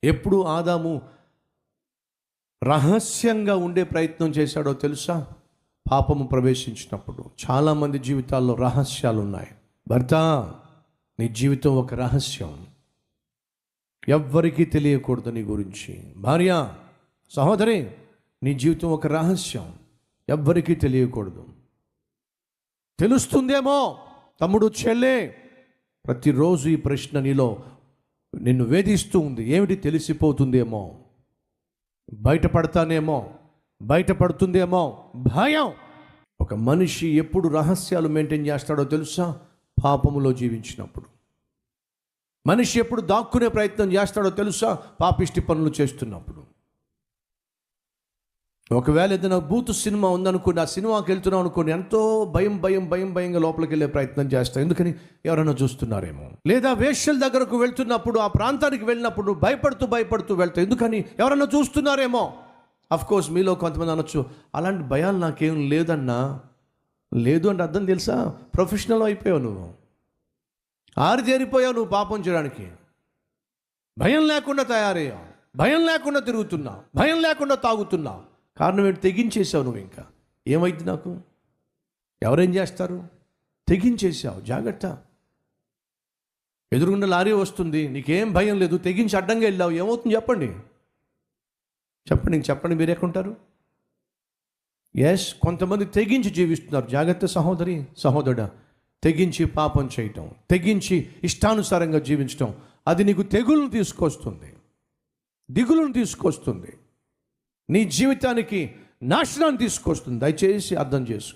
ఎప్పుడు ఆదాము రహస్యంగా ఉండే ప్రయత్నం చేశాడో తెలుసా? పాపము ప్రవేశించినప్పుడు. చాలామంది జీవితాల్లో రహస్యాలు ఉన్నాయి. భర్త, నీ జీవితం ఒక రహస్యం, ఎవ్వరికీ తెలియకూడదు నీ గురించి. భార్య, సహోదరి, నీ జీవితం ఒక రహస్యం, ఎవ్వరికీ తెలియకూడదు. తెలుస్తుందేమో తమ్ముడు, చెల్లె, ప్రతిరోజు ఈ ప్రశ్న నీలో నిన్ను వేధిస్తూ ఉంది. ఏమిటి? తెలిసిపోతుందేమో, బయటపడతానేమో, బయటపడుతుందేమో భయం. ఒక మనిషి ఎప్పుడు రహస్యాలు మెయింటైన్ చేస్తాడో తెలుసా? పాపములో జీవించినప్పుడు. మనిషి ఎప్పుడు దాక్కునే ప్రయత్నం చేస్తాడో తెలుసా? పాపిష్టి పనులు చేస్తున్నప్పుడు. ఒకవేళ ఏదైనా బూతు సినిమా ఉందనుకోండి, ఆ సినిమాకి వెళ్తున్నాం అనుకోండి, ఎంతో భయంగా లోపలికి వెళ్ళే ప్రయత్నం చేస్తాం. ఎందుకని? ఎవరైనా చూస్తున్నారేమో. లేదా వేశ్యల దగ్గరకు వెళ్తున్నప్పుడు, ఆ ప్రాంతానికి వెళ్ళినప్పుడు భయపడుతూ వెళ్తాం. ఎందుకని? ఎవరైనా చూస్తున్నారేమో. కోర్స్ మీలో కొంతమంది అనొచ్చు, అలాంటి భయాలు నాకేం లేదన్నా. లేదు అంటే అర్థం తెలుసా? ప్రొఫెషనల్ అయిపోయావు నువ్వు, ఆరితేరిపోయావు నువ్వు పాపం చేయడానికి. భయం లేకుండా తయారయ్యావు, భయం లేకుండా తిరుగుతున్నావు, భయం లేకుండా తాగుతున్నావు. కారణం ఏంటి? తెగించేసావు నువ్వు. ఇంకా ఏమైంది నాకు? ఎవరేం చేస్తారు? తెగించేసావు. జాగ్రత్త. ఎదురుగుండా లారీ వస్తుంది, నీకేం భయం లేదు, తెగించి అడ్డంగా వెళ్ళావు, ఏమవుతుంది చెప్పండి? చెప్పండి మీరు ఎక్కడుంటారు? కొంతమంది తెగించి జీవిస్తున్నారు. జాగ్రత్త సహోదరి, సహోదరుడా. తెగించి పాపం చేయటం, తెగించి ఇష్టానుసారంగా జీవించటం, అది నీకు తెగులను తీసుకొస్తుంది, దిగులను తీసుకొస్తుంది, నీ జీవితానికి నాశనాన్ని తీసుకొస్తుంది. దయచేసి అర్థం చేసుకో.